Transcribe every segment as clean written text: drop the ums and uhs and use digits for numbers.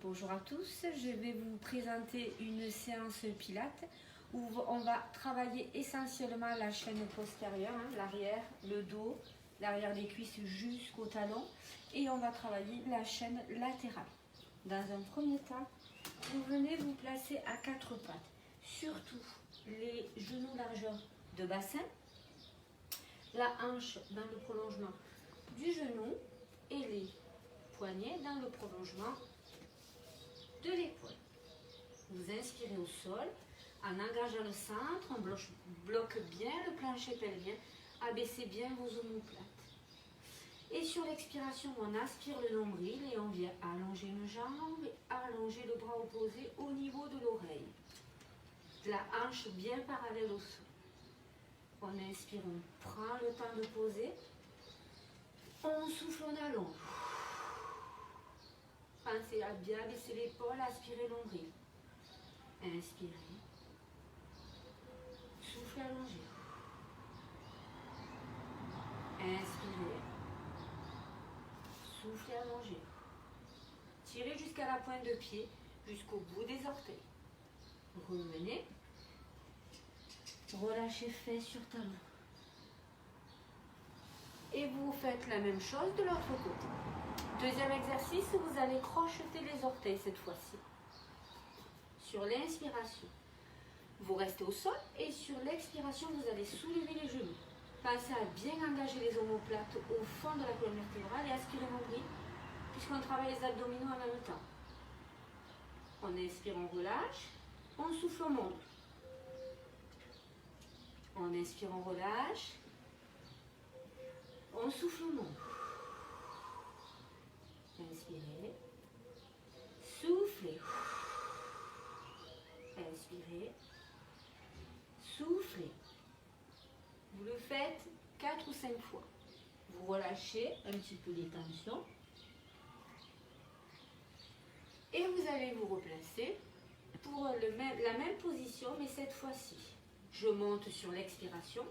Bonjour à tous, je vais vous présenter une séance pilates où on va travailler essentiellement la chaîne postérieure, l'arrière, le dos, l'arrière des cuisses jusqu'au talon, et on va travailler la chaîne latérale. Dans un premier temps, vous venez vous placer à quatre pattes, surtout les genoux largeur de bassin, la hanche dans le prolongement du genou et les poignets dans le prolongement de l'épaule. Vous inspirez au sol en engageant le centre, on bloque bien le plancher pelvien, abaissez bien vos omoplates. Et sur l'expiration, on aspire le nombril et on vient allonger une jambe et allonger le bras opposé au niveau de l'oreille. La hanche bien parallèle au sol. On inspire, on prend le temps de poser. On souffle, on allonge. Pensez à bien baisser l'épaule, aspirez nombril. Inspirez. Souffle, allongez. Inspirez. Souffle, allongez. Tirez jusqu'à la pointe de pied, jusqu'au bout des orteils. Revenez. Relâchez fesses sur talon. Et vous faites la même chose de l'autre côté. Deuxième exercice, vous allez crocheter les orteils cette fois-ci. Sur l'inspiration, vous restez au sol et sur l'expiration, vous allez soulever les genoux. Pensez à bien engager les omoplates au fond de la colonne vertébrale et aspirez nombril, puisqu'on travaille les abdominaux en même temps. On inspire, on relâche, on souffle, on monte. On inspire, on relâche, on souffle, on monte. Inspirez, soufflez, inspirez, soufflez. Vous le faites 4 ou 5 fois. Vous relâchez un petit peu les tensions. Et vous allez vous replacer pour la même position, mais cette fois-ci. Je monte sur l'expiration.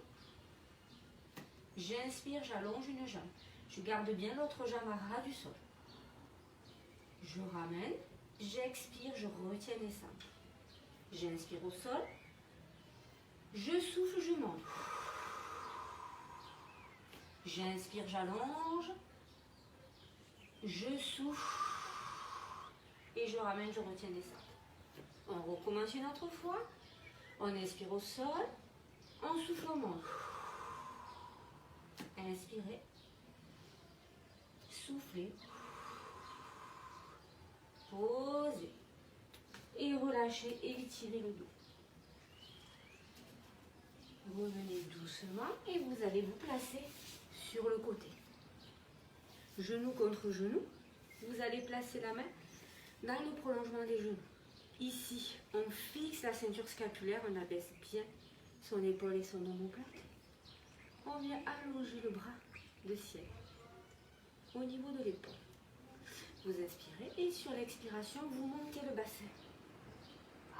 J'inspire, j'allonge une jambe. Je garde bien l'autre jambe à ras du sol. Je ramène, j'expire, je retiens les centres. J'inspire au sol. Je souffle, je monte. J'inspire, j'allonge. Je souffle. Et je ramène, je retiens les centres. On recommence une autre fois. On inspire au sol. On souffle, on monte. Inspirez. Soufflez. Posez. Et relâchez et étirez le dos. Revenez doucement et vous allez vous placer sur le côté. Genou contre genou. Vous allez placer la main dans le prolongement des genoux. Ici, on fixe la ceinture scapulaire, on abaisse bien son épaule et son omoplate. On vient allonger le bras de ciel au niveau de l'épaule. Vous inspirez et sur l'expiration, vous montez le bassin.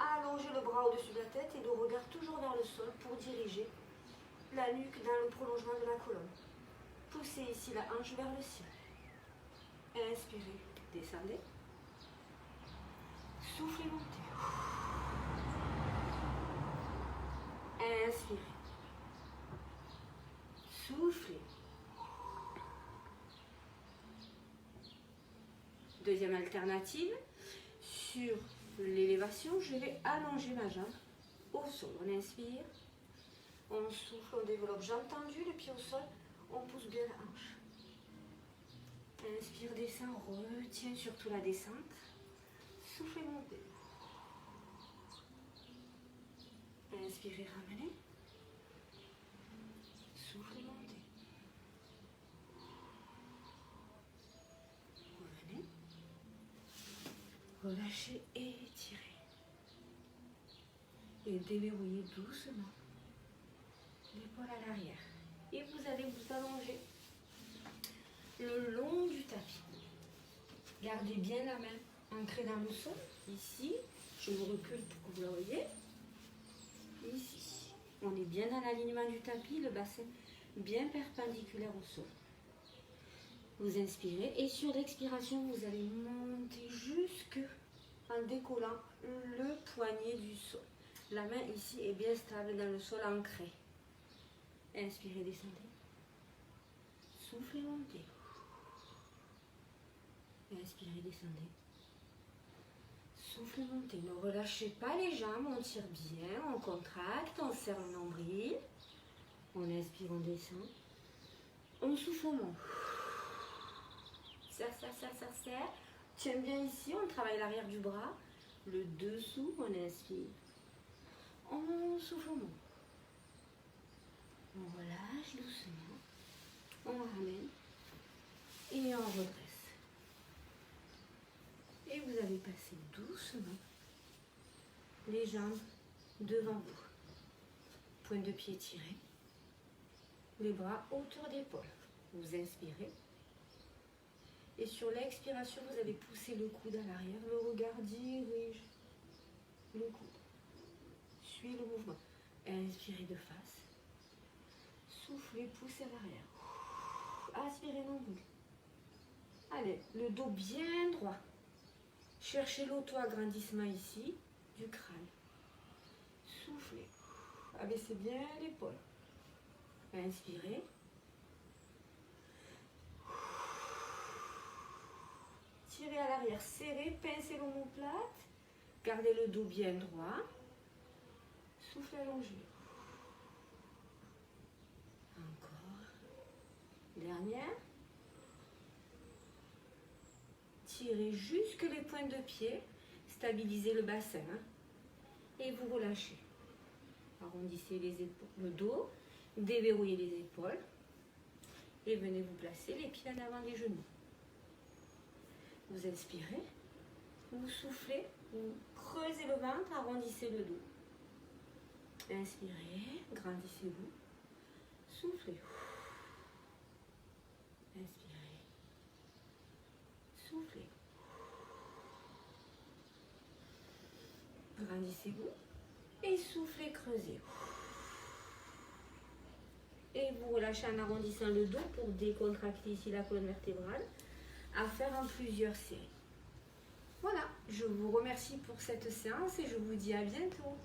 Allongez le bras au-dessus de la tête et le regard toujours vers le sol pour diriger la nuque dans le prolongement de la colonne. Poussez ici la hanche vers le ciel. Inspirez, descendez. Soufflez, montez. Inspirez. Soufflez. Deuxième alternative, sur l'élévation, je vais allonger ma jambe au sol. On inspire, on souffle, on développe jambe tendue, le pied au sol, on pousse bien la hanche. Inspire, descend, retient surtout la descente. Soufflez, montez. Inspirez, ramenez. Soufflez, montez. Revenez. Relâchez et étirez. Et déverrouillez doucement l'épaule à l'arrière. Et vous allez vous allonger le long du tapis. Gardez bien la main ancrée dans le sol. Ici, je vous recule pour que vous la voyez. Ici, on est bien dans l'alignement du tapis, le bassin bien perpendiculaire au sol. Vous inspirez et sur l'expiration, vous allez monter jusque en décollant le poignet du sol. La main ici est bien stable dans le sol ancré. Inspirez, descendez. Soufflez, montez. Inspirez, descendez. Soufflez, montez. Ne relâchez pas les jambes, on tire bien, on contracte, on serre le nombril. On inspire, on descend. On souffle, on monte. Serre, serre, serre, serre, serre. Tiens bien ici, on travaille l'arrière du bras. Le dessous, on inspire. On souffle, on monte. On relâche doucement. On ramène. Et on redresse. Et vous allez passer doucement les jambes devant vous. Pointe de pied tirée. Les bras autour d'épaule. Vous inspirez. Et sur l'expiration, vous allez pousser le coude à l'arrière. Le regard dirige le coude. Suivez le mouvement. Inspirez de face. Soufflez, poussez à l'arrière. Aspirez nombril. Allez, le dos bien droit. Cherchez l'auto-agrandissement ici du crâne. Soufflez. Abaissez bien l'épaule. Inspirez. Tirez à l'arrière, serrez, pincez l'omoplate. Gardez le dos bien droit. Soufflez allongé. Encore. Dernière. Tirez jusque les pointes de pied. Stabilisez le bassin. Et vous relâchez. Arrondissez les épaules, le dos. Déverrouillez les épaules. Et venez vous placer les pieds en avant des genoux. Vous inspirez. Vous soufflez. Vous creusez le ventre. Arrondissez le dos. Inspirez. Grandissez-vous. Soufflez. Inspirez. Soufflez. Grandissez-vous. Et soufflez, creusez. Et vous relâchez en arrondissant le dos pour décontracter ici la colonne vertébrale. À faire en plusieurs séries. Voilà, je vous remercie pour cette séance et je vous dis à bientôt.